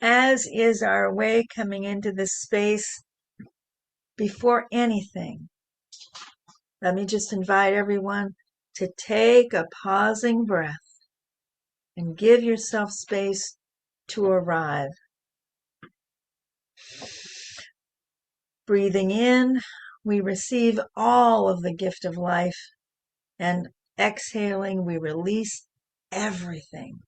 as is our way coming into this space. Before anything, let me just invite everyone to take a pausing breath and give yourself space to arrive. Breathing in, we receive all of the gift of life, and exhaling, we release everything,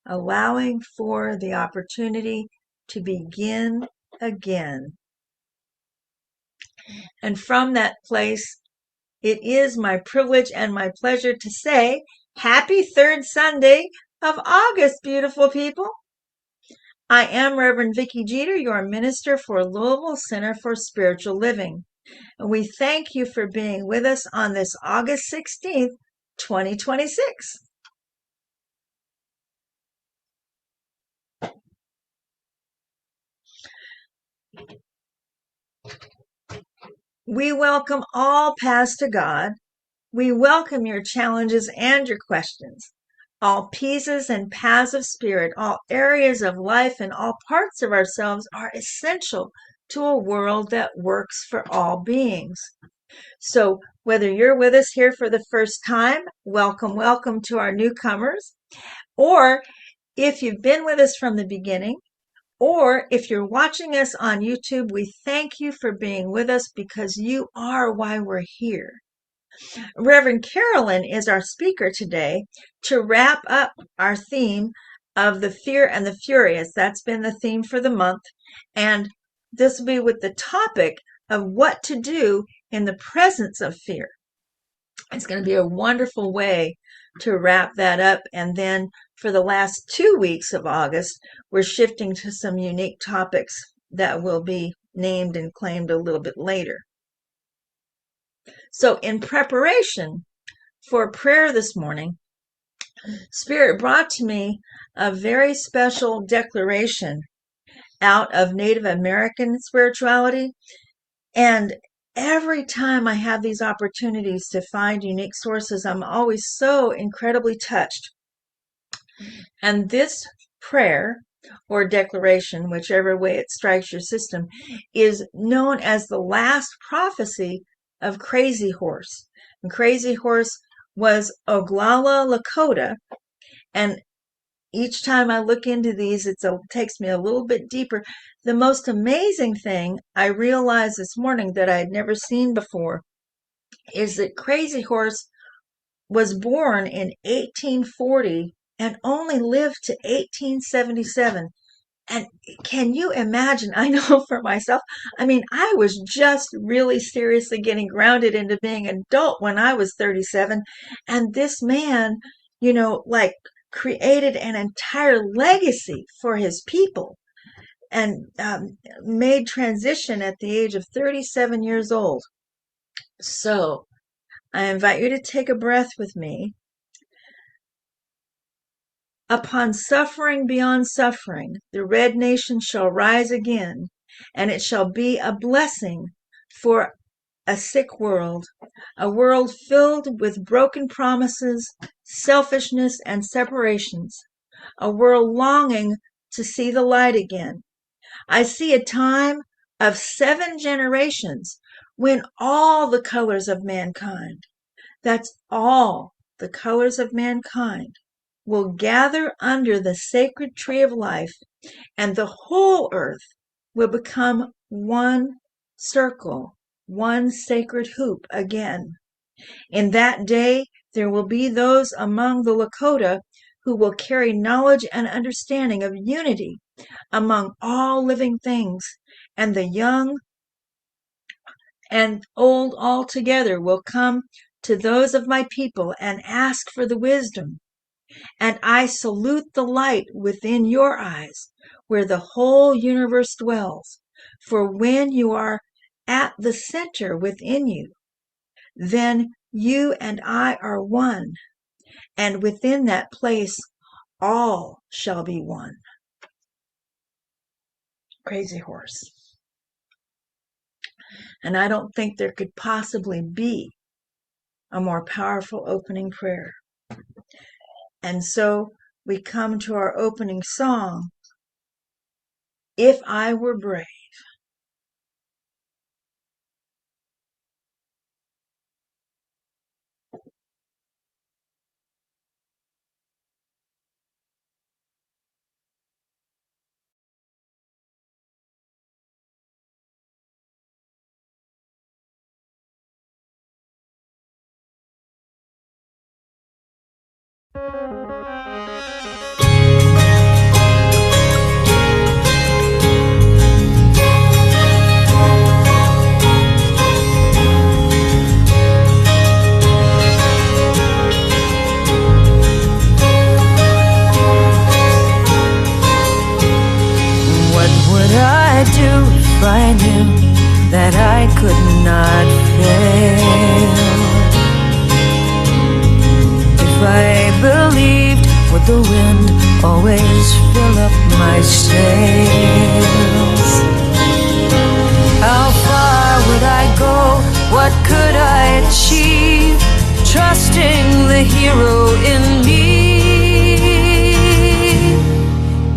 allowing for the opportunity to begin again. And from that place, it is my privilege and my pleasure to say, happy third Sunday of August, beautiful people. I am Reverend Vicki Jeter, your minister for Louisville Center for Spiritual Living. And we thank you for being with us on this August 16th, 2026. We welcome all paths to God. We welcome your challenges and your questions. All pieces and paths of spirit, all areas of life, and all parts of ourselves are essential to a world that works for all beings. So whether you're with us here for the first time, welcome, welcome to our newcomers. Or if you've been with us from the beginning, or if you're watching us on YouTube, we thank you for being with us because you are why we're here. Reverend Carolyn is our speaker today to wrap up our theme of the fear and the furious. That's been the theme for the month. And this will be with the topic of what to do in the presence of fear. It's going to be a wonderful way to wrap that up. And then for the last 2 weeks of August, we're shifting to some unique topics that will be named and claimed a little bit later. So in preparation for prayer this morning, Spirit brought to me a very special declaration out of Native American spirituality. And every time I have these opportunities to find unique sources, I'm always so incredibly touched. And this prayer or declaration, whichever way it strikes your system, is known as the last prophecy of Crazy Horse. And Crazy Horse was Oglala Lakota. And each time I look into these, it takes me a little bit deeper. The most amazing thing I realized this morning that I had never seen before is that Crazy Horse was born in 1840 and only lived to 1877. And can you imagine? I know for myself, I mean, I was just really seriously getting grounded into being an adult when I was 37. And this man, like created an entire legacy for his people and made transition at the age of 37 years old. So I invite you to take a breath with me. Upon suffering beyond suffering, the red nation shall rise again, and it shall be a blessing for a sick world, a world filled with broken promises, selfishness, and separations, a world longing to see the light again. I see a time of 7 generations when all the colors of mankind, that's all the colors of mankind, will gather under the sacred tree of life, and the whole earth will become one circle, one sacred hoop again. In that day, there will be those among the Lakota who will carry knowledge and understanding of unity among all living things, and the young and old all together will come to those of my people and ask for the wisdom. And I salute the light within your eyes, where the whole universe dwells. For when you are at the center within you, then you and I are one, and within that place all shall be one. Crazy Horse. And I don't think there could possibly be a more powerful opening prayer. And so we come to our opening song, if I were brave. Do if I knew that I could not fail? If I believed, would the wind always fill up my sails? How far would I go? What could I achieve? Trusting the hero in me.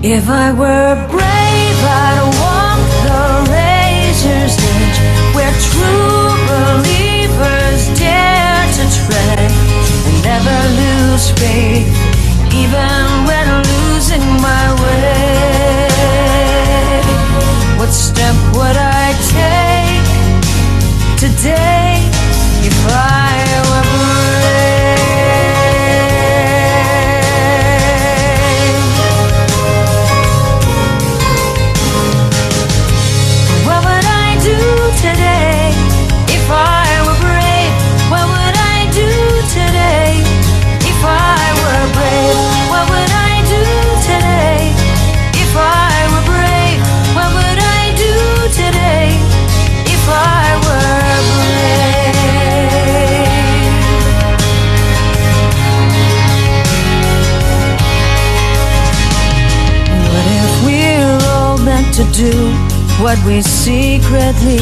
If I were brave, I'd walk the razor's edge, where true believers dare to tread and never lose faith, even when losing my way. What step would I take today if I were brave? To do what we secretly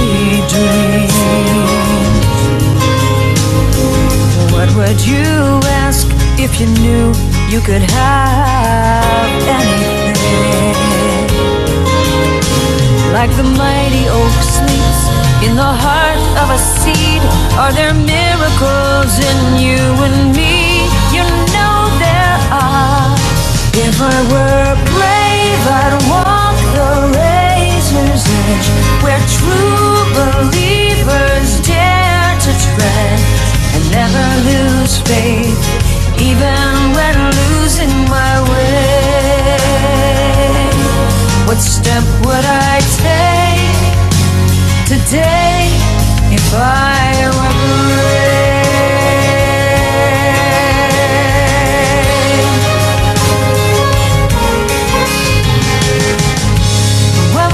dreamed. What would you ask if you knew you could have anything? Like the mighty oak sleeps in the heart of a seed, are there miracles in you and me? You know there are. If I were brave, I'd walk the razor's edge, where true believers dare to tread and never lose faith, even when losing my way. What step would I take today if I were brave? Brave.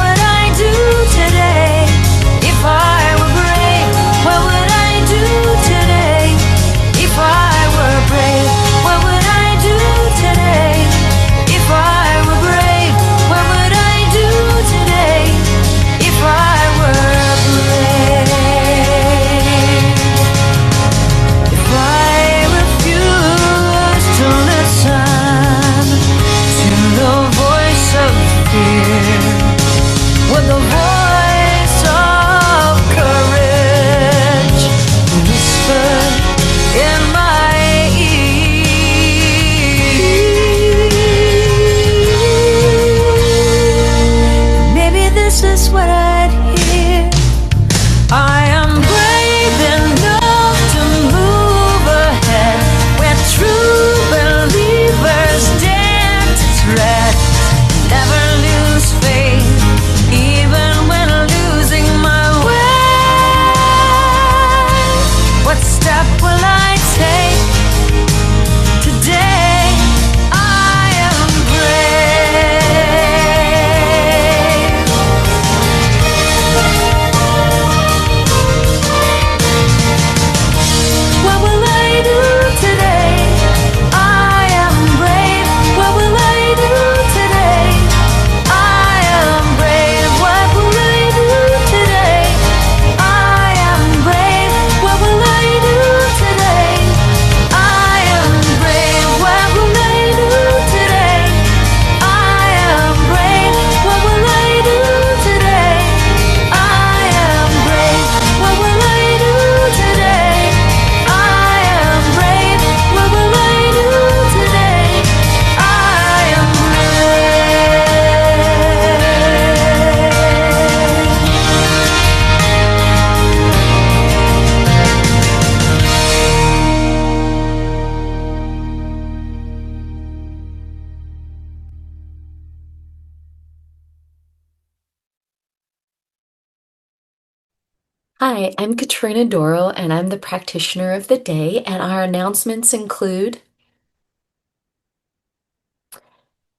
Hi, I'm Katrina Doro, and I'm the practitioner of the day, and our announcements include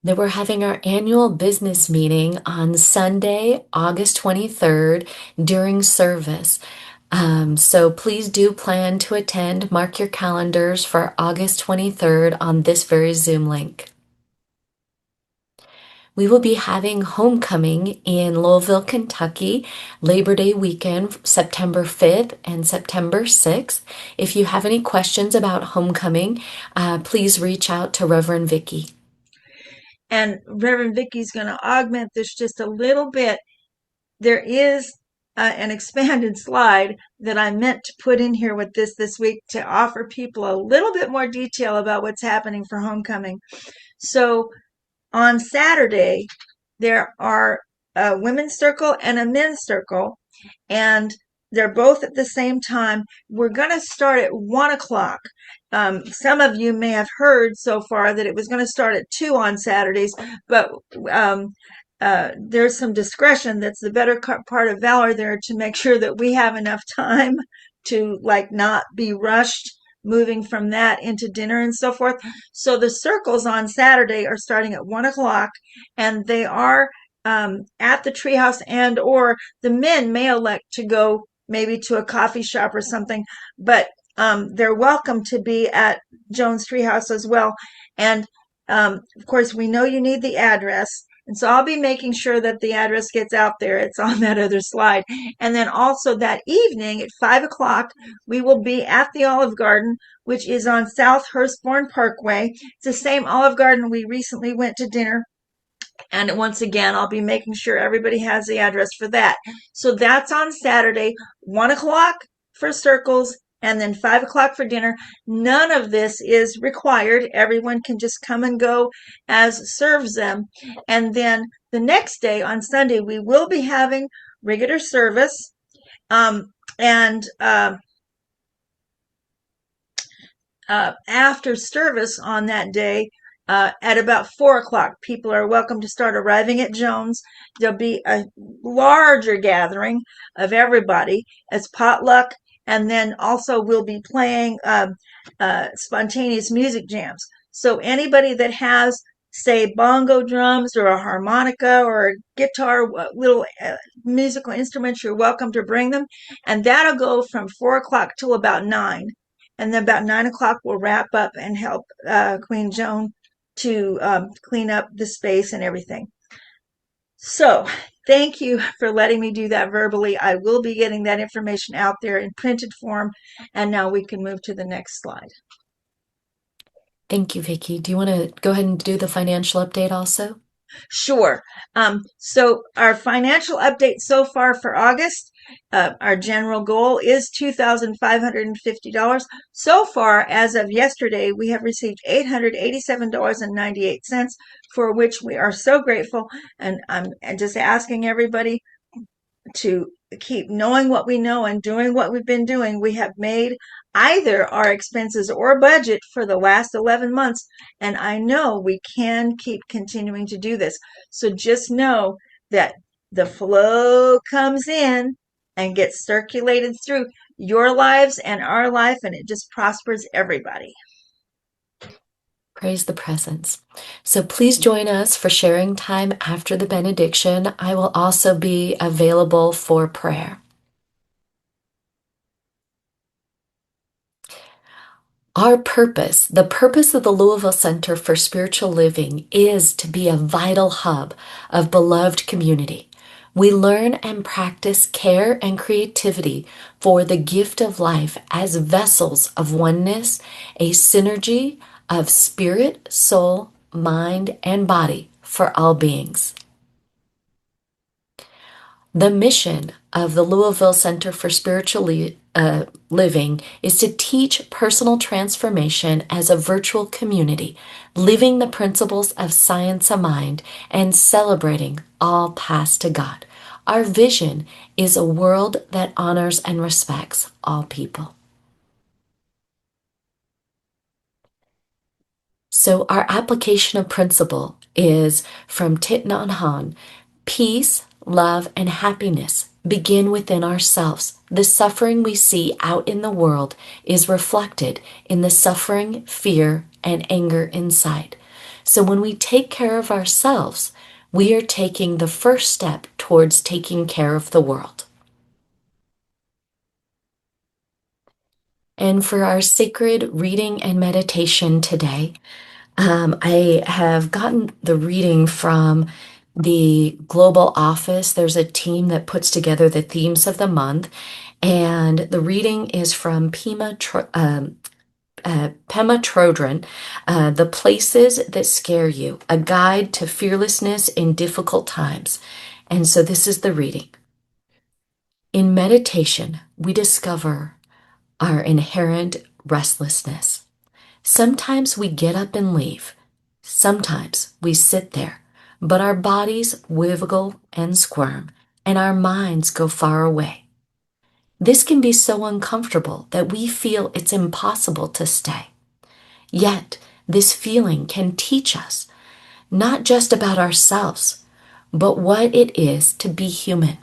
that we're having our annual business meeting on Sunday, August 23rd during service. So please do plan to attend. Mark your calendars for August 23rd on this very Zoom link. We will be having homecoming in Louisville, Kentucky, Labor Day weekend, September 5th and September 6th. If you have any questions about homecoming, please reach out to Reverend Vicky. And Reverend Vicky's going to augment this just a little bit. There is an expanded slide that I meant to put in here with this week to offer people a little bit more detail about what's happening for homecoming. So on Saturday, there are a women's circle and a men's circle, and they're both at the same time. We're going to start at 1 o'clock. Some of you may have heard so far that it was going to start at 2 on Saturdays, but there's some discretion that's the better part of valor there to make sure that we have enough time to not be rushed moving from that into dinner and so forth. So the circles on Saturday are starting at 1 o'clock, and they are at the treehouse, and or the men may elect to go maybe to a coffee shop or something, but they're welcome to be at Jones Treehouse as well. And of course, we know you need the address. And so I'll be making sure that the address gets out there. It's on that other slide. And then also that evening at 5 o'clock, we will be at the Olive Garden, which is on South Hurstbourne Parkway. It's the same Olive Garden we recently went to dinner. And once again, I'll be making sure everybody has the address for that. So that's on Saturday, 1 o'clock for circles, and then 5 o'clock for dinner. None of this is required. Everyone can just come and go as serves them. And then the next day on Sunday, we will be having regular service. And after service on that day, at about 4 o'clock, people are welcome to start arriving at Jones. There'll be a larger gathering of everybody as potluck, and then also we'll be playing spontaneous music jams. So anybody that has, say, bongo drums or a harmonica or a guitar, little musical instruments, you're welcome to bring them. And that'll go from 4 o'clock till about 9. And then about 9 o'clock, we'll wrap up and help Queen Joan to clean up the space and everything. So thank you for letting me do that verbally. I will be getting that information out there in printed form. And now we can move to the next slide. Thank you, Vicky. Do you want to go ahead and do the financial update also? Sure. So our financial update so far for August, our general goal is $2,550. So far, as of yesterday, we have received $887.98, for which we are so grateful. And I'm just asking everybody to keep knowing what we know and doing what we've been doing. We have made either our expenses or budget for the last 11 months, and I know we can keep continuing to do this. So just know that the flow comes in and gets circulated through your lives and our life, and it just prospers everybody. Praise the presence. So please join us for sharing time after the benediction. I will also be available for prayer. Our purpose, the purpose of the Louisville Center for Spiritual Living, is to be a vital hub of beloved community. We learn and practice care and creativity for the gift of life as vessels of oneness, a synergy of spirit, soul, mind, and body for all beings. The mission of the Louisville Center for Spiritual Living is to teach personal transformation as a virtual community, living the principles of science of mind and celebrating all paths to God. Our vision is a world that honors and respects all people. So our application of principle is from Thich Nhat Hanh: peace, love, and happiness begin within ourselves. The suffering we see out in the world is reflected in the suffering, fear, and anger inside. So when we take care of ourselves, we are taking the first step towards taking care of the world. And for our sacred reading and meditation today, I have gotten the reading from the Global Office. There's a team that puts together the themes of the month, and the reading is from Pema Chodron, The Places That Scare You, A Guide to Fearlessness in Difficult Times. And so this is the reading. In meditation, we discover our inherent restlessness. Sometimes we get up and leave. Sometimes we sit there, but our bodies wiggle and squirm, and our minds go far away. This can be so uncomfortable that we feel it's impossible to stay. Yet, this feeling can teach us not just about ourselves, but what it is to be human.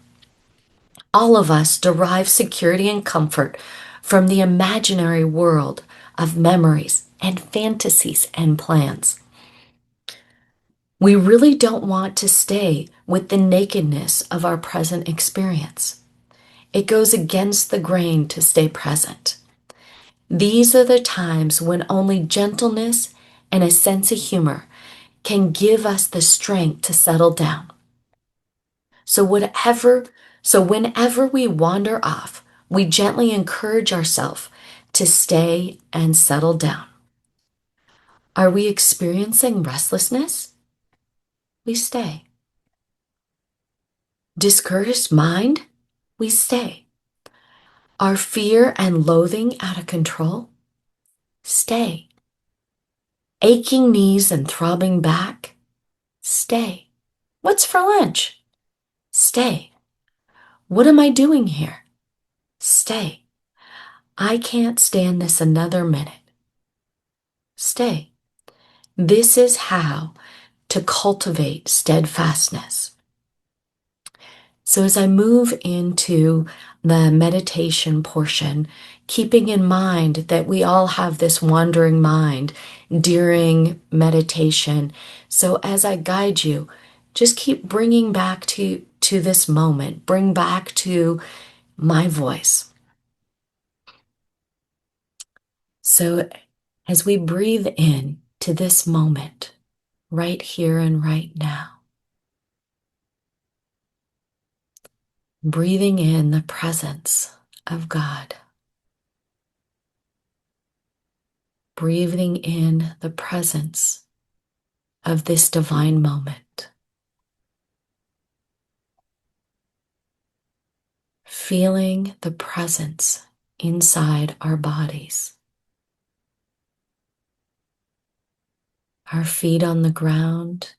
All of us derive security and comfort from the imaginary world of memories and fantasies and plans. We really don't want to stay with the nakedness of our present experience. It goes against the grain to stay present. These are the times when only gentleness and a sense of humor can give us the strength to settle down. So whenever we wander off, we gently encourage ourselves to stay and settle down. Are we experiencing restlessness? We stay. Discouraged mind? We stay. Are fear and loathing out of control? Stay. Aching knees and throbbing back? Stay. What's for lunch? Stay. What am I doing here? Stay. I can't stand this another minute. Stay. This is how to cultivate steadfastness. So as I move into the meditation portion, keeping in mind that we all have this wandering mind during meditation. So as I guide you, just keep bringing back to this moment, bring back to my voice. So as we breathe in to this moment, right here and right now, breathing in the presence of God, breathing in the presence of this divine moment, feeling the presence inside our bodies, our feet on the ground,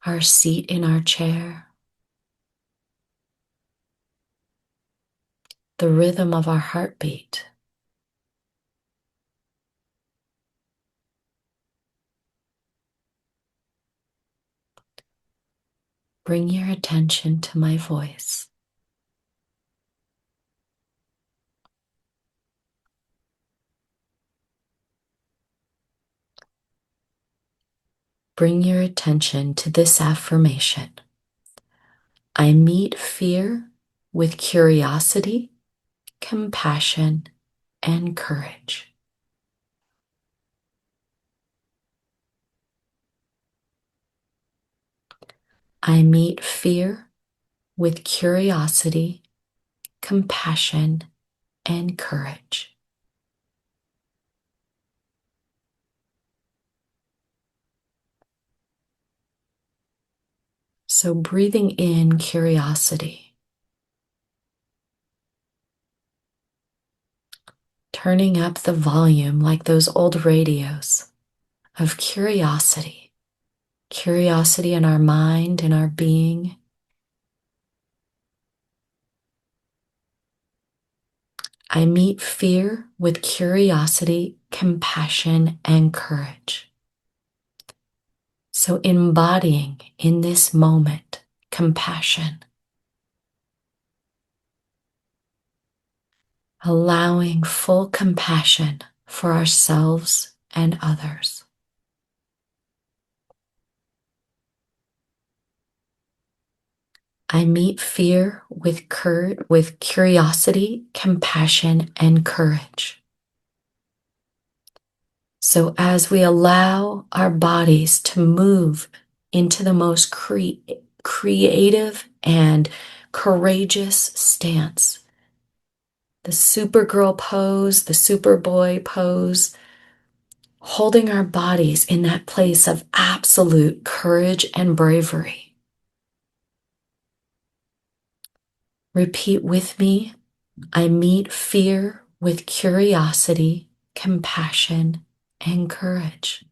our seat in our chair, the rhythm of our heartbeat. Bring your attention to my voice. Bring your attention to this affirmation. I meet fear with curiosity, compassion, and courage. I meet fear with curiosity, compassion, and courage. So breathing in curiosity, turning up the volume like those old radios of curiosity, curiosity in our mind and our being. I meet fear with curiosity, compassion, and courage. So embodying in this moment compassion, allowing full compassion for ourselves and others. I meet fear with curiosity, compassion, and courage. So as we allow our bodies to move into the most creative and courageous stance, the Supergirl pose, the Superboy pose, holding our bodies in that place of absolute courage and bravery. Repeat with me. I meet fear with curiosity, compassion, and courage.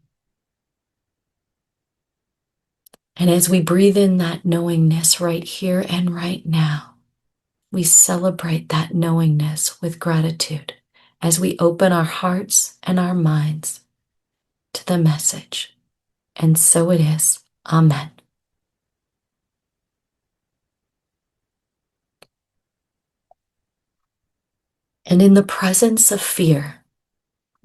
And as we breathe in that knowingness right here and right now, we celebrate that knowingness with gratitude as we open our hearts and our minds to the message. And so it is. Amen. And in the presence of fear,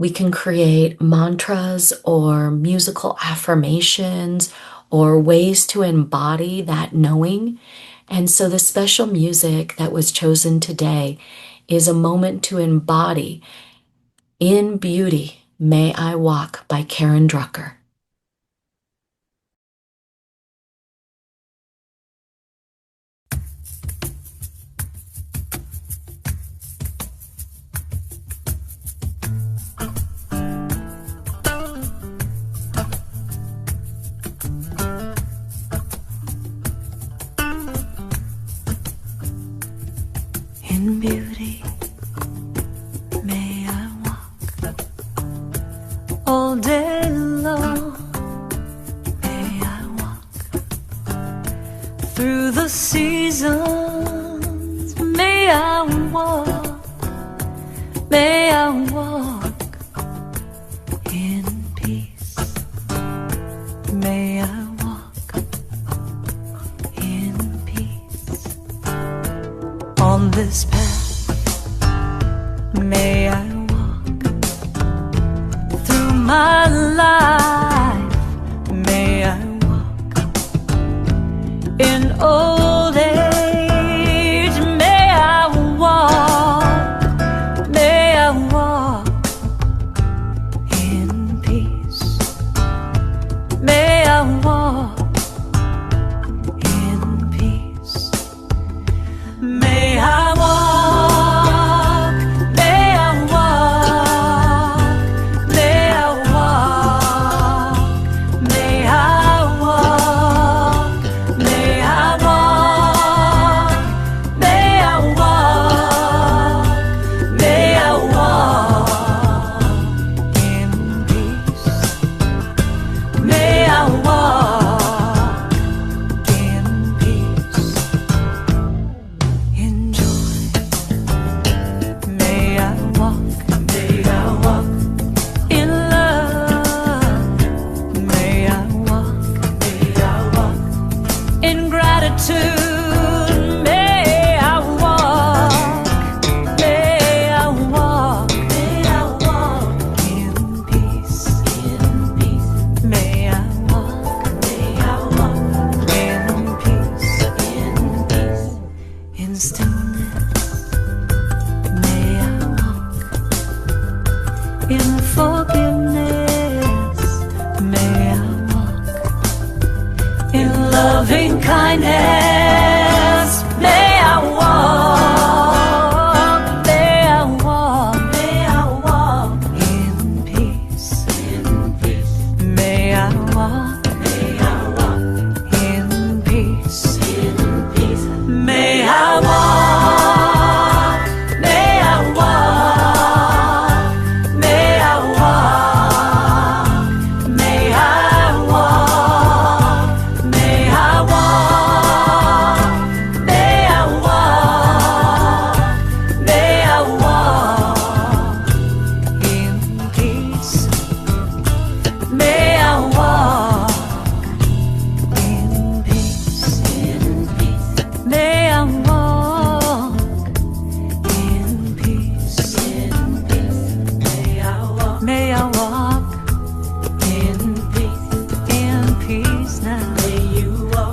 we can create mantras or musical affirmations or ways to embody that knowing. And so the special music that was chosen today is a moment to embody In Beauty May I Walk by Karen Drucker. In beauty, may I walk all day long. May I walk through the seasons. May I walk. May I walk in peace. May I walk in peace. On this path, may I walk through my life. May I walk in old age. May I walk. May I walk in peace. May I walk in peace. May I walk, may I walk, may I walk, may I walk, may I walk.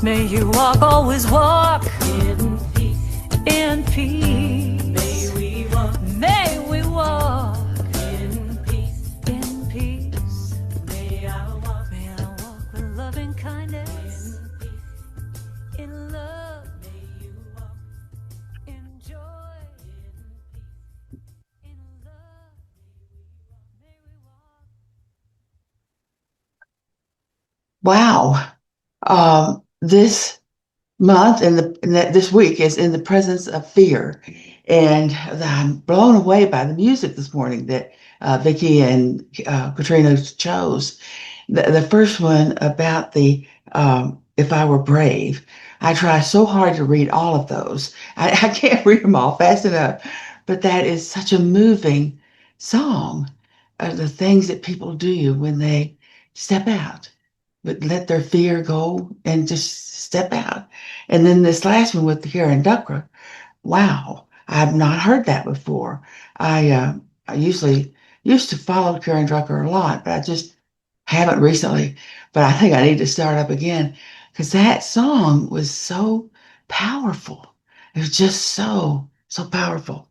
May you walk, always walk in peace. In peace. May we walk. May we walk in peace. In peace. May I walk. May I walk with loving kindness. In peace. In love. May you walk in joy. In peace. In love. May we walk. Wow. This month and this week is in the presence of fear. And I'm blown away by the music this morning that Vicki and Katrina chose. The first one about the If I Were Brave. I try so hard to read all of those. I can't read them all fast enough, but that is such a moving song of the things that people do when they step out, but let their fear go and just step out. And then this last one with Karen Ducker. Wow, I've not heard that before. I usually used to follow Karen Drucker a lot, but I just haven't recently. But I think I need to start up again because that song was so powerful. It was just so powerful.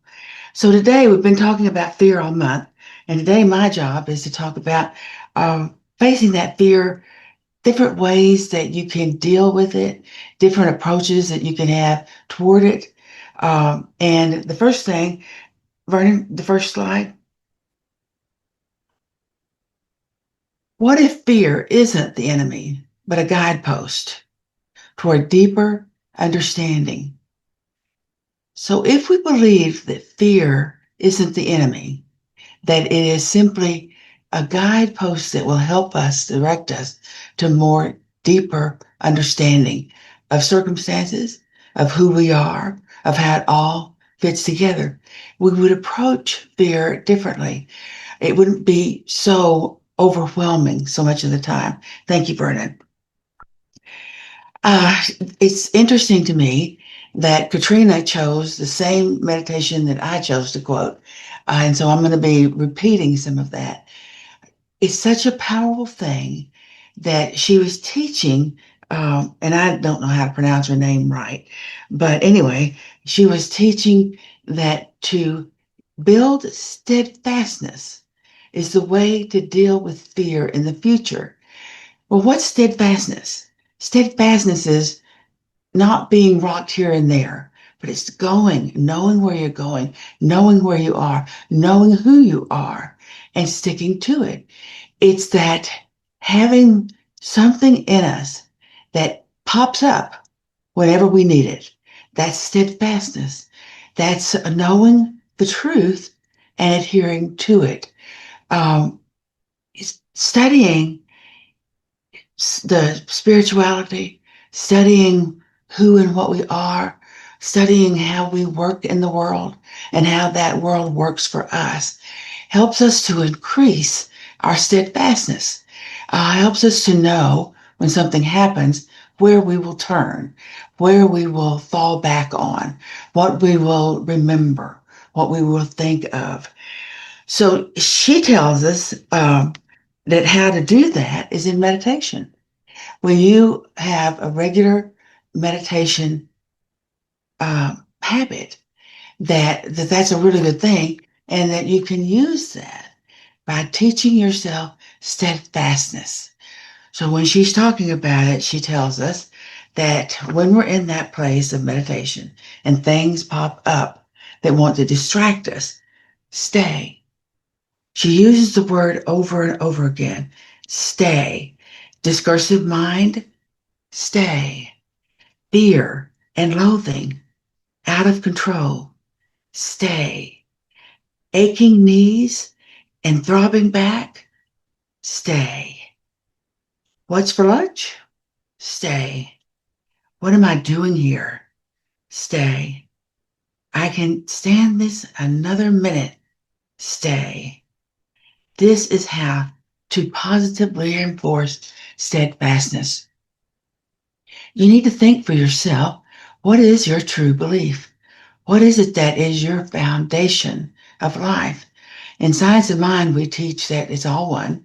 So today we've been talking about fear all month, and today my job is to talk about facing that fear, different ways that you can deal with it, different approaches that you can have toward it. And the first thing, Vernon, the first slide. What if fear isn't the enemy, but a guidepost toward deeper understanding? So if we believe that fear isn't the enemy, that it is simply a guidepost that will help us, direct us to more deeper understanding of circumstances, of who we are, of how it all fits together, we would approach fear differently. It wouldn't be so overwhelming so much of the time. Thank you, Vernon. It's interesting to me that Katrina chose the same meditation that I chose to quote. And so I'm going to be repeating some of that. It's such a powerful thing that she was teaching, and I don't know how to pronounce her name right, but anyway, she was teaching that to build steadfastness is the way to deal with fear in the future. Well, what's steadfastness? Steadfastness is not being rocked here and there, but it's going, knowing where you're going, knowing where you are, knowing who you are, and sticking to it. It's that having something in us that pops up whenever we need it. That's steadfastness. That's knowing the truth and adhering to it. Studying the spirituality, studying who and what we are, studying how we work in the world and how that world works for us, helps us to increase our steadfastness, helps us to know when something happens where we will turn, where we will fall back on, what we will remember, what we will think of. So she tells us that how to do that is in meditation. When you have a regular meditation habit, that's a really good thing, and that you can use that by teaching yourself steadfastness. So when she's talking about it, she tells us that when we're in that place of meditation and things pop up that want to distract us, stay. She uses the word over and over again. Stay. Discursive mind, stay. Fear and loathing, out of control, stay. Aching knees and throbbing back, stay. What's for lunch? Stay. What am I doing here? Stay. I can stand this another minute. Stay. This is how to positively enforce steadfastness. You need to think for yourself, what is your true belief? What is it that is your foundation of life? In Science of Mind, we teach that it's all one.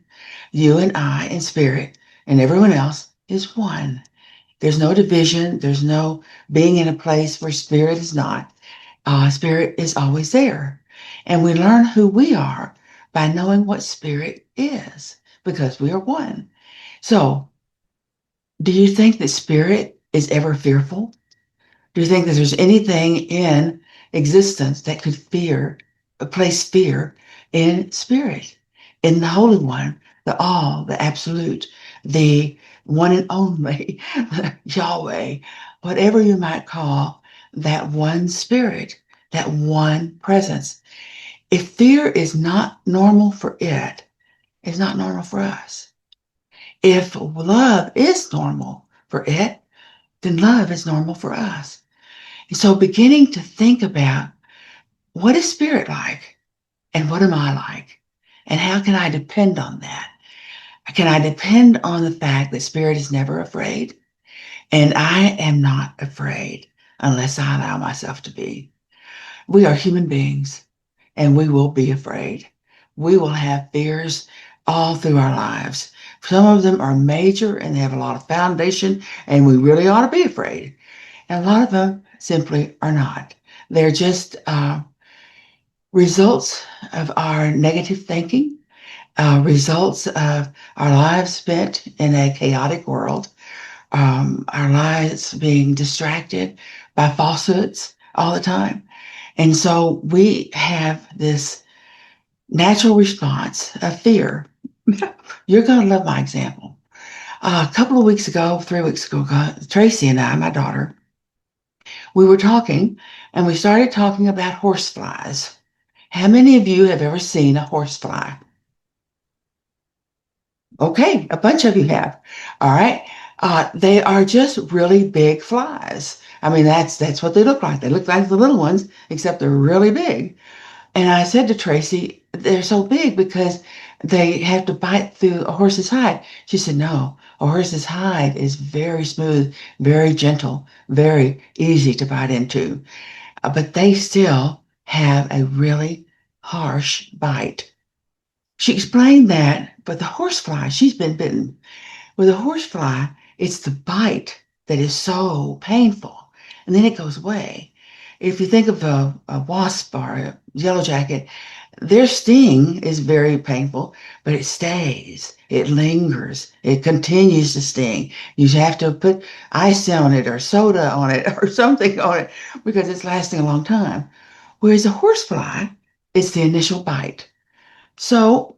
You and I and spirit and everyone else is one. There's no division. There's no being in a place where spirit is not. Spirit is always there. And we learn who we are by knowing what spirit is because we are one. So, do you think that spirit is ever fearful? Do you think that there's anything in existence that could place fear in spirit, in the Holy One, the All, the Absolute, the one and only, Yahweh, whatever you might call that one spirit, that one presence? If fear is not normal for it, it's not normal for us. If love is normal for it, then love is normal for us. And so beginning to think about what is spirit like and what am I like? And how can I depend on that? Can I depend on the fact that spirit is never afraid? And I am not afraid unless I allow myself to be. We are human beings and we will be afraid. We will have fears all through our lives. Some of them are major and they have a lot of foundation and we really ought to be afraid. And a lot of them simply are not. They're just results of our negative thinking, results of our lives spent in a chaotic world, our lives being distracted by falsehoods all the time. And so we have this natural response of fear. You're going to love my example. A couple of weeks ago, 3 weeks ago, Tracy and I, my daughter, we were talking and we started talking about horseflies. How many of you have ever seen a horsefly? Okay, a bunch of you have. All right. They are just really big flies. I mean, that's what they look like. They look like the little ones, except they're really big. And I said to Tracy, they're so big because they have to bite through a horse's hide. She said, no, a horse's hide is very smooth, very gentle, very easy to bite into. But they still have a really harsh bite. She explained that, but the horsefly, she's been bitten. With a horsefly, it's the bite that is so painful, and then it goes away. If you think of a wasp or a yellow jacket, their sting is very painful, but it stays, it lingers, it continues to sting. You have to put ice on it or soda on it or something on it because it's lasting a long time. Whereas a horsefly, it's the initial bite. So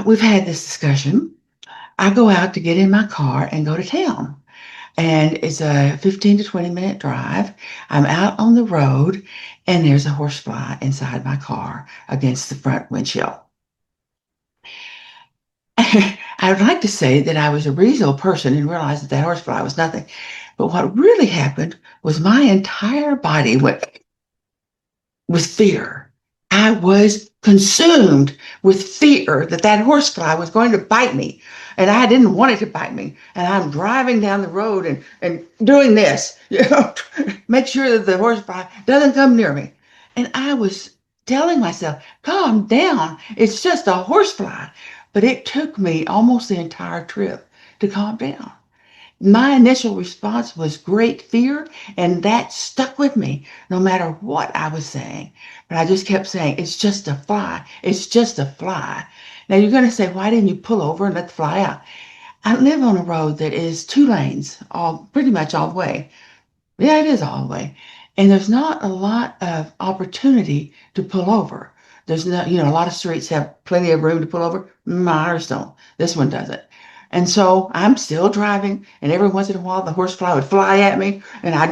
we've had this discussion. I go out to get in my car and go to town. And it's a 15 to 20-minute drive. I'm out on the road and there's a horsefly inside my car against the front windshield. I would like to say that I was a reasonable person and realized that that horsefly was nothing. But what really happened was my entire body went with fear. I was consumed with fear that that horsefly was going to bite me. And I didn't want it to bite me. And I'm driving down the road and doing this, make sure that the horsefly doesn't come near me. And I was telling myself, calm down. It's just a horsefly. But it took me almost the entire trip to calm down. My initial response was great fear, and that stuck with me no matter what I was saying. But I just kept saying, it's just a fly. It's just a fly. Now you're going to say, why didn't you pull over and let the fly out? I live on a road that is 2 lanes, all pretty much all the way. Yeah, it is all the way. And there's not a lot of opportunity to pull over. There's no, a lot of streets have plenty of room to pull over. Ours don't. This one doesn't. And so I'm still driving, and every once in a while the horsefly would fly at me, and I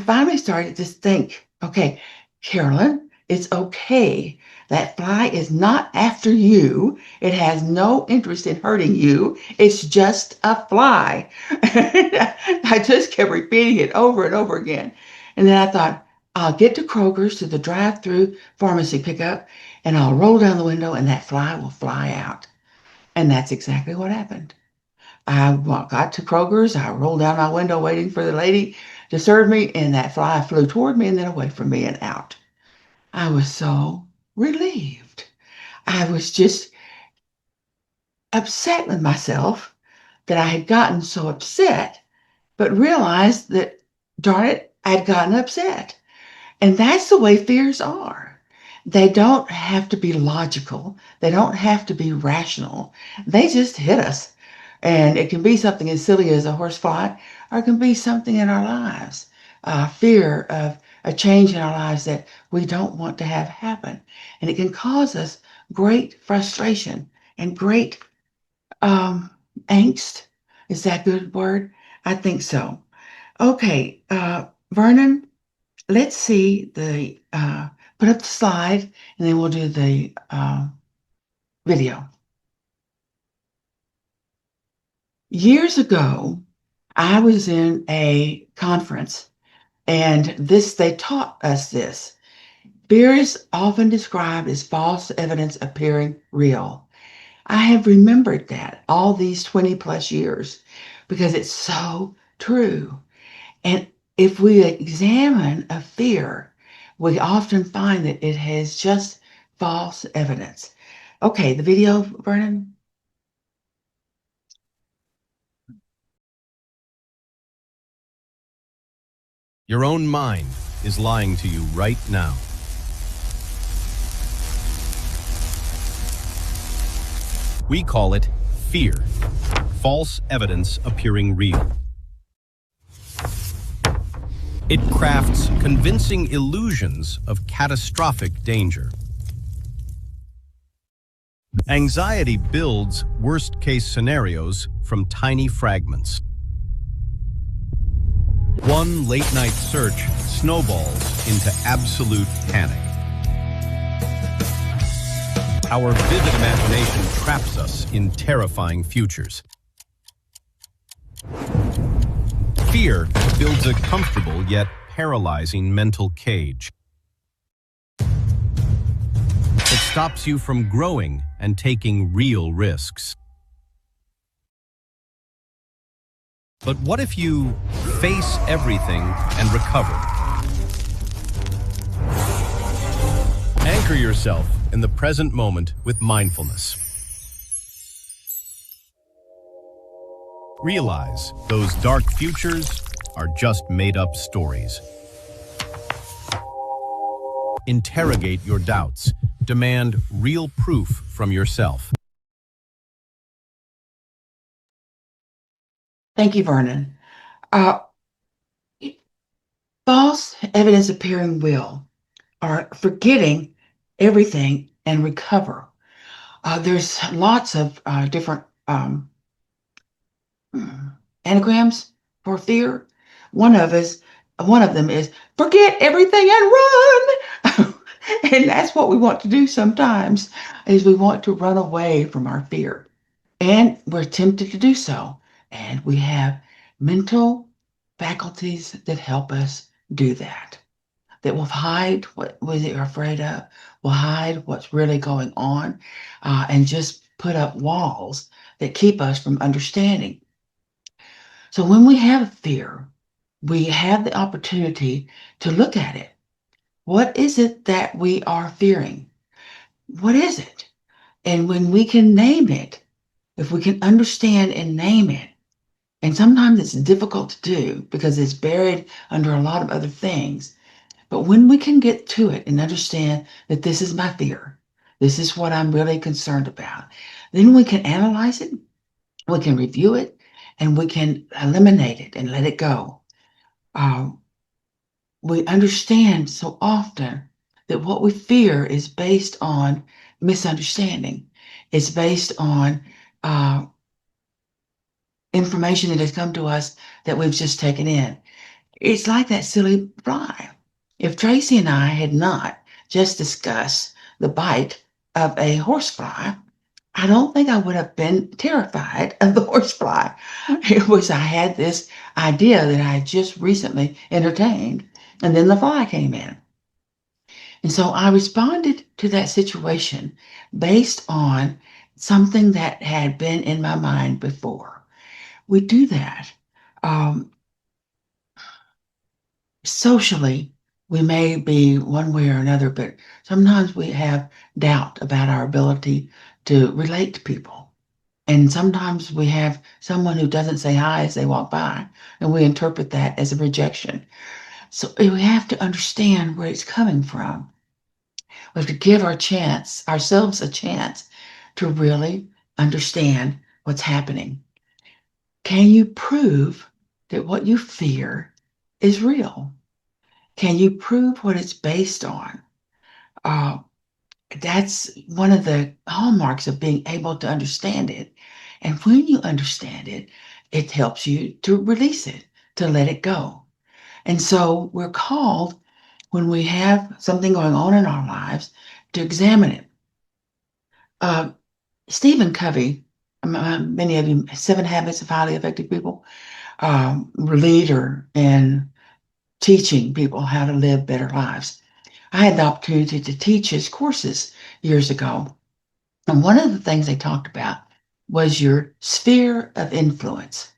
finally started to think, okay, Carolyn, it's okay. That fly is not after you. It has no interest in hurting you. It's just a fly. I just kept repeating it over and over again. And then I thought, I'll get to Kroger's to the drive-through pharmacy pickup, and I'll roll down the window, and that fly will fly out. And that's exactly what happened. I got to Kroger's. I rolled down my window waiting for the lady to serve me, and that fly flew toward me and then away from me and out. I was so relieved. I was just upset with myself that I had gotten so upset, but realized that, darn it, I'd gotten upset. And that's the way fears are. They don't have to be logical. They don't have to be rational. They just hit us. And it can be something as silly as a horsefly, or it can be something in our lives. Fear of a change in our lives that we don't want to have happen. And it can cause us great frustration and great angst. Is that a good word? I think so. Okay, Vernon, let's see put up the slide and then we'll do the video. Years ago, I was in a conference and they taught us this. Fear is often described as false evidence appearing real. I have remembered that all these 20 plus years because it's so true. And if we examine a fear, we often find that it has just false evidence. Okay, the video, Vernon. Your own mind is lying to you right now. We call it fear, false evidence appearing real. It crafts convincing illusions of catastrophic danger. Anxiety builds worst-case scenarios from tiny fragments. One late-night search snowballs into absolute panic. Our vivid imagination traps us in terrifying futures. Fear builds a comfortable yet paralyzing mental cage. It stops you from growing and taking real risks. But what if you face everything and recover? Anchor yourself in the present moment with mindfulness. Realize those dark futures are just made-up stories. Interrogate your doubts. Demand real proof from yourself. Thank you, Vernon. False evidence appearing real are forgetting everything and recover. There's lots of different anagrams for fear. One of them is forget everything and run. And that's what we want to do sometimes, is we want to run away from our fear. And we're tempted to do so. And we have mental faculties that help us do that. That will hide what we are afraid of, will hide what's really going on, and just put up walls that keep us from understanding. So when we have fear, we have the opportunity to look at it. What is it that we are fearing? What is it? And when we can name it, if we can understand and name it, and sometimes it's difficult to do because it's buried under a lot of other things. But when we can get to it and understand that this is my fear, this is what I'm really concerned about, then we can analyze it, we can review it, and we can eliminate it and let it go. We understand so often that what we fear is based on misunderstanding. It's based on information that has come to us that we've just taken in. It's like that silly fly. If Tracy and I had not just discussed the bite of a horsefly, I don't think I would have been terrified of the horsefly. I had this idea that I had just recently entertained, and then the fly came in. And so I responded to that situation based on something that had been in my mind before. We do that. Socially, we may be one way or another, but sometimes we have doubt about our ability to relate to people. And sometimes we have someone who doesn't say hi as they walk by, and we interpret that as a rejection. So we have to understand where it's coming from. We have to give ourselves a chance to really understand what's happening. Can you prove that what you fear is real? Can you prove what it's based on? Uh, that's one of the hallmarks of being able to understand it. And when you understand it, it helps you to release it, to let it go. And so we're called, when we have something going on in our lives, to examine it. Uh, Stephen Covey, many of you, Seven Habits of Highly Effective People, leader in teaching people how to live better lives. I had the opportunity to teach his courses years ago. And one of the things they talked about was your sphere of influence.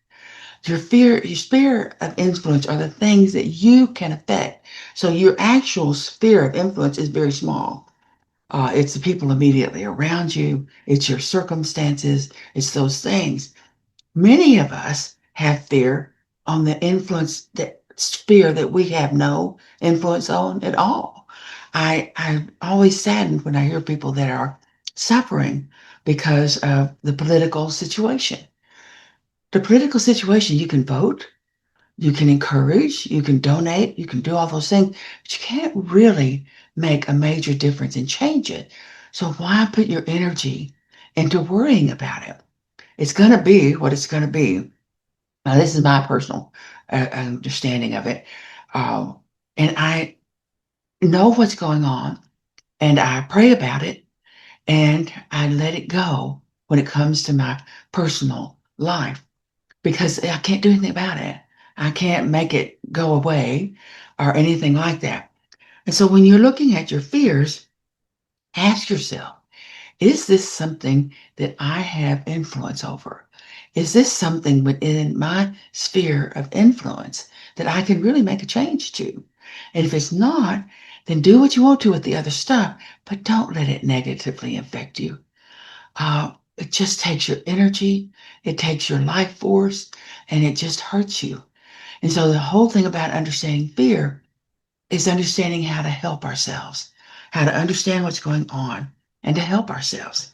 Your sphere of influence are the things that you can affect. So your actual sphere of influence is very small. It's the people immediately around you. It's your circumstances. It's those things. Many of us have fear on the influence, that sphere that we have no influence on at all. I'm always saddened when I hear people that are suffering because of the political situation. The political situation, you can vote, you can encourage, you can donate, you can do all those things, but you can't really make a major difference and change it. So why put your energy into worrying about it? It's going to be what it's going to be. Now, this is my personal understanding of it. Uh, and I know what's going on, and I pray about it, and I let it go when it comes to my personal life, because I can't do anything about it. I can't make it go away or anything like that. And so when you're looking at your fears, ask yourself, is this something that I have influence over? Is this something within my sphere of influence that I can really make a change to? And if it's not, then do what you want to with the other stuff, but don't let it negatively affect you. It just takes your energy, it takes your life force, and it just hurts you. And so the whole thing about understanding fear is understanding how to help ourselves, how to understand what's going on, and to help ourselves.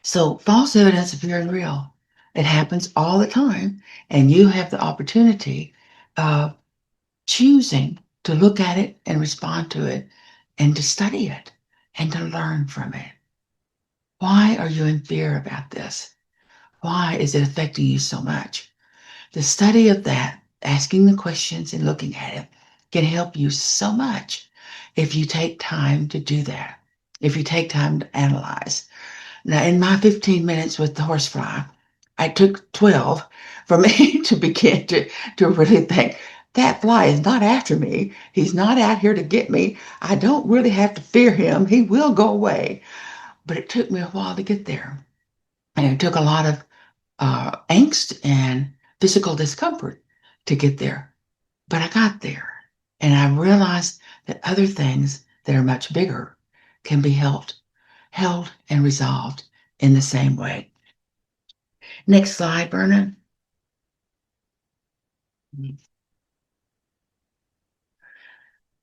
So false evidence appearing real. It happens all the time, and you have the opportunity of choosing to look at it and respond to it and to study it and to learn from it. Why are you in fear about this? Why is it affecting you so much? The study of that, asking the questions and looking at it, can help you so much if you take time to do that, if you take time to analyze. Now, in my 15 minutes with the horsefly, I took 12 for me to begin to really think, that fly is not after me. He's not out here to get me. I don't really have to fear him. He will go away. But it took me a while to get there. And it took a lot of angst and physical discomfort to get there. But I got there. And I realized that other things that are much bigger can be held and resolved in the same way. Next slide, Vernon.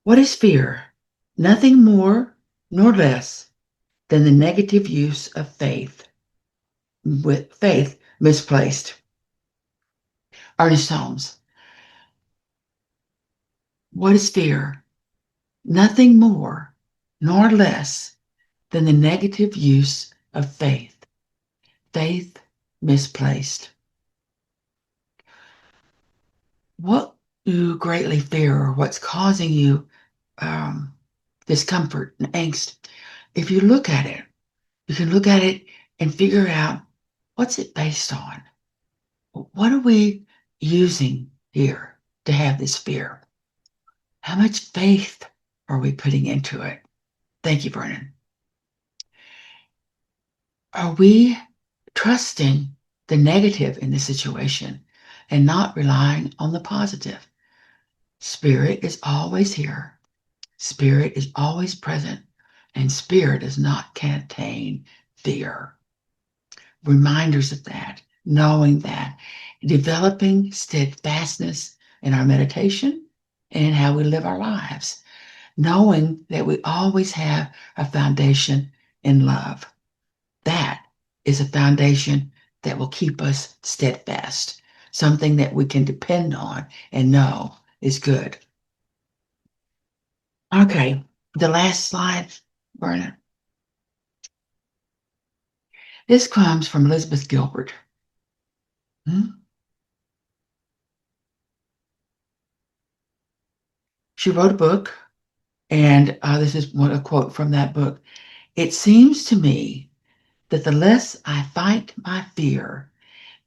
What is fear? Nothing more nor less than the negative use of faith, with faith misplaced. Ernest Holmes. What is fear? Nothing more nor less than the negative use of faith, faith misplaced. What you greatly fear, or what's causing you discomfort and angst, if you look at it, you can look at it and figure out, what's it based on? What are we using here to have this fear? How much faith are we putting into it? Thank you, Vernon. Are we trusting the negative in the situation and not relying on the positive? Spirit is always here. Spirit is always present, and spirit does not contain fear. reminders of that, knowing that, developing steadfastness in our meditation and how we live our lives, knowing that we always have a foundation in love. That is a foundation that will keep us steadfast, something that we can depend on and know is good. Okay, the last slide, Verna. This comes from Elizabeth Gilbert. She wrote a book, and this is a quote from that book. It seems to me that the less I fight my fear,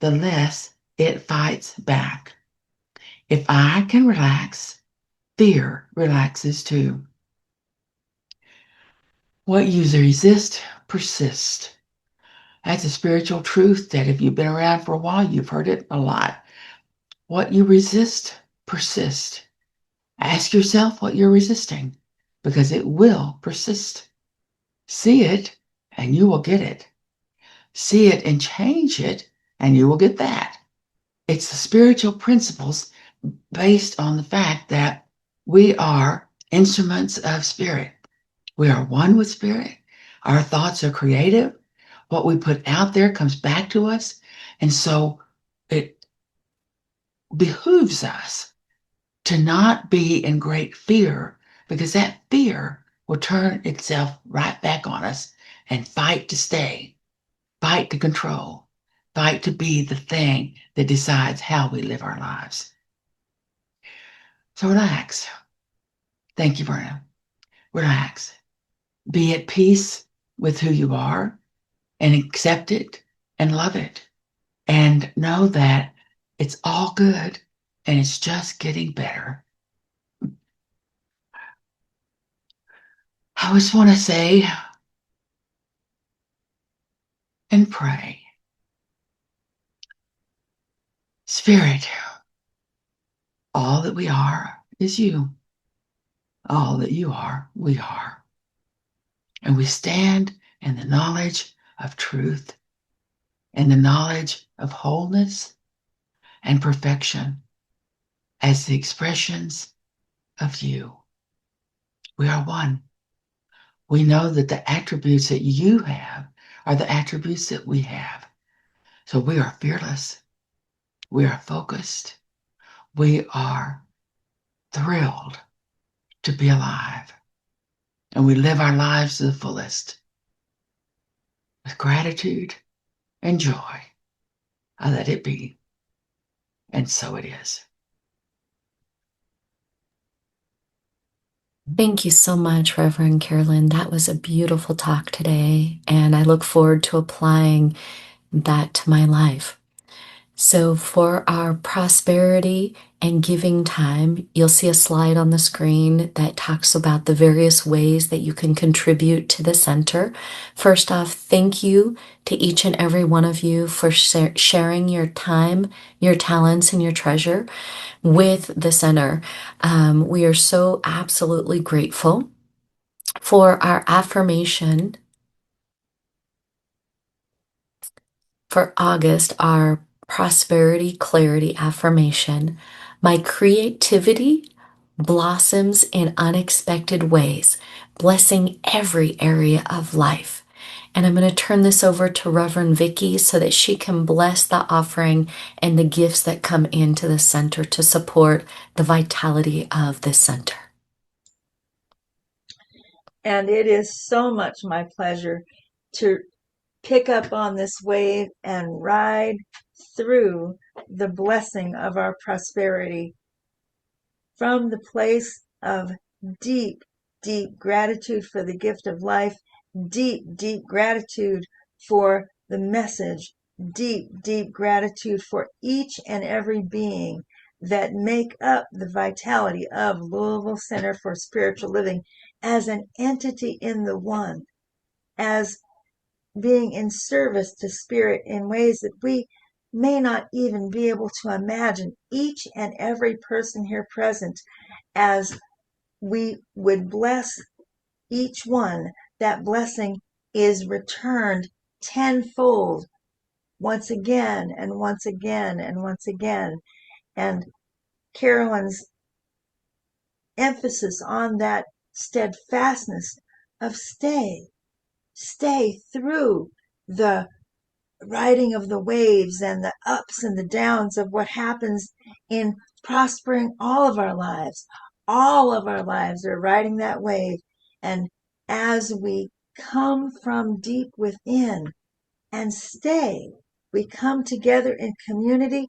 the less it fights back. If I can relax, fear relaxes too. What you resist persists. That's a spiritual truth that if you've been around for a while, you've heard it a lot. What you resist persists. Ask yourself what you're resisting, because it will persist. See it, and you will get it. See it and change it, and you will get that. It's the spiritual principles based on the fact that we are instruments of spirit. We are one with spirit. Our thoughts are creative. What we put out there comes back to us. And so it behooves us to not be in great fear, because that fear will turn itself right back on us and fight to stay, fight to control, fight to be the thing that decides how we live our lives. So relax. Thank you, Verna. Relax. Be at peace with who you are and accept it and love it. And know that it's all good and it's just getting better. I just want to say and pray. Spirit, all that we are is you. All that you are, we are. And we stand in the knowledge of truth and the knowledge of wholeness and perfection as the expressions of you. We are one. We know that the attributes that you have are the attributes that we have. So we are fearless. We are focused. We are thrilled to be alive. And we live our lives to the fullest with gratitude and joy. I let it be. And so it is. Thank you so much, Reverend Carolyn. That was a beautiful talk today, and I look forward to applying that to my life. So for our prosperity and giving time, you'll see a slide on the screen that talks about the various ways that you can contribute to the center. First off, thank you to each and every one of you for sharing your time, your talents, and your treasure with the center. We are so absolutely grateful. For our affirmation for August, our prosperity clarity affirmation: my creativity blossoms in unexpected ways, blessing every area of life. And I'm going to turn this over to Reverend Vicky so that she can bless the offering and the gifts that come into the center to support the vitality of this center. And it is so much my pleasure to pick up on this wave and ride through the blessing of our prosperity from the place of deep, deep gratitude for the gift of life, deep, deep gratitude for the message, deep, deep gratitude for each and every being that make up the vitality of Louisville Center for Spiritual Living as an entity in the one, as being in service to spirit in ways that we may not even be able to imagine. Each and every person here present, as we would bless each one, that blessing is returned tenfold once again and once again and once again. And Carolyn's emphasis on that steadfastness of stay through the riding of the waves and the ups and the downs of what happens in prospering all of our lives. All of our lives are riding that wave. And as we come from deep within and stay, we come together in community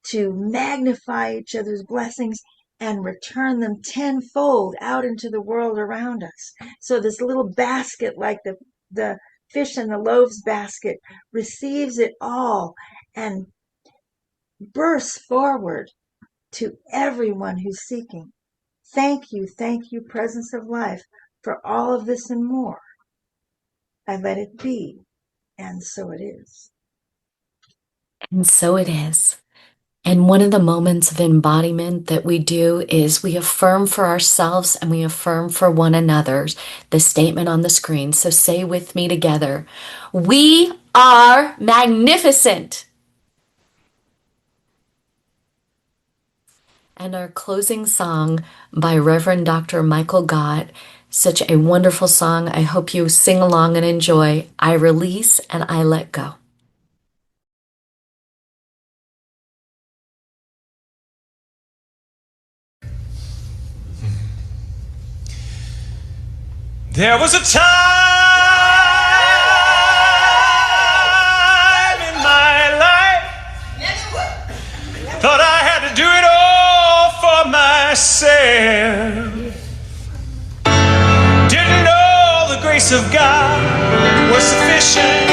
to magnify each other's blessings and return them tenfold out into the world around us. So this little basket, like the fish and the loaves basket, receives it all and bursts forward to everyone who's seeking. Thank you, Presence of Life, for all of this and more. I let it be, and so it is. And so it is. And one of the moments of embodiment that we do is we affirm for ourselves and we affirm for one another the statement on the screen. So say with me together, we are magnificent. And our closing song by Reverend Dr. Michael Gott, such a wonderful song. I hope you sing along and enjoy. I release and I let go. There was a time in my life, thought I had to do it all for myself. Didn't know the grace of God was sufficient.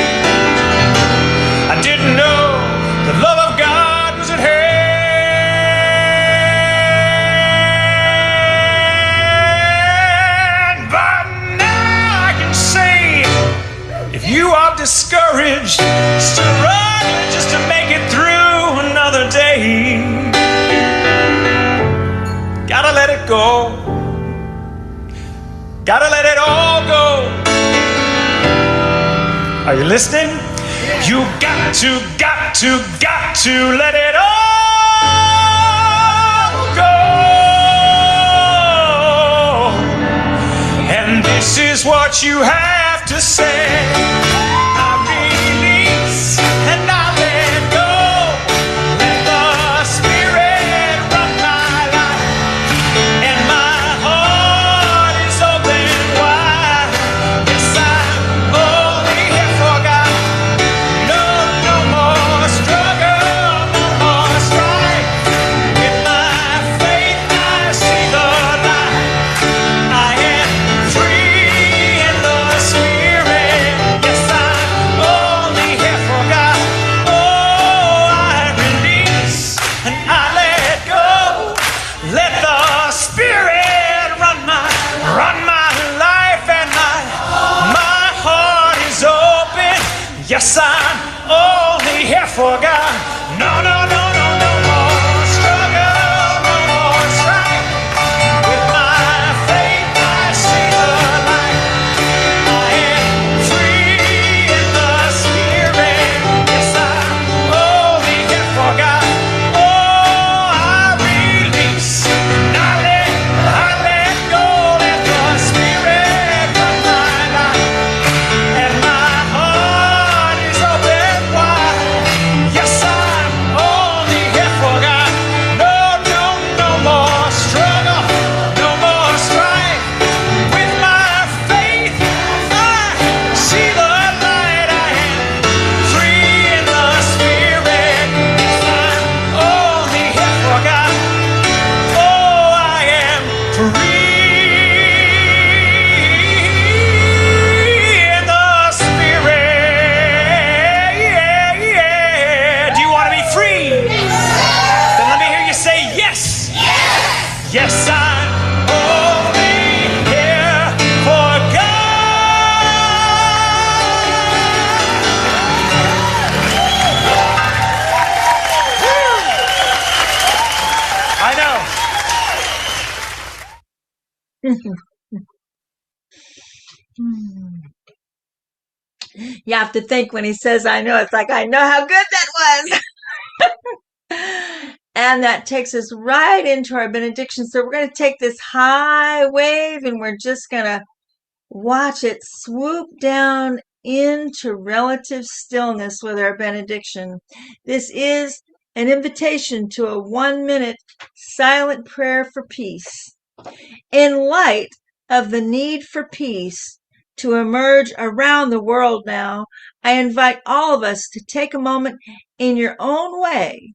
I didn't know the love of God was at hand. You are discouraged, struggling just to make it through another day. Gotta let it go. Gotta let it all go. Are you listening? You got to let it all go. And this is what you have to say. Yes, I'm only here for God. No, no, no, no, no more struggle, no more strife. With my faith, I see the light. I am free in the Spirit. Yes, I'm only here for God. Oh, I release. I let go. Let the Spirit run my life. And my heart is open wide. Yes, I'm You have to think when he says, I know, it's like, I know how good that was. And that takes us right into our benediction. So we're going to take this high wave and we're just going to watch it swoop down into relative stillness with our benediction. This is an invitation to a 1-minute silent prayer for peace. In light of the need for peace to emerge around the world now, I invite all of us to take a moment in your own way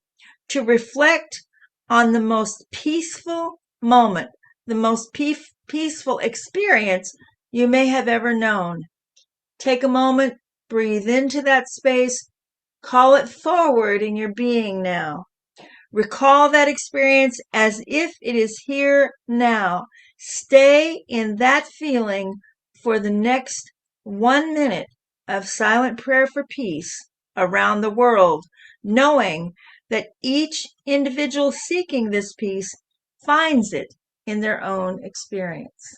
to reflect on the most peaceful moment, the most peaceful experience you may have ever known. Take a moment, breathe into that space, call it forward in your being now. Recall that experience as if it is here now. Stay in that feeling for the next 1 minute of silent prayer for peace around the world, knowing that each individual seeking this peace finds it in their own experience.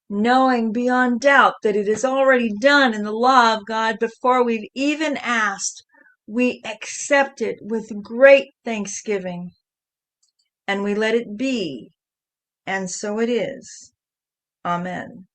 Knowing beyond doubt that it is already done in the law of God before we've even asked, we accept it with great thanksgiving and we let it be, and so it is. Amen.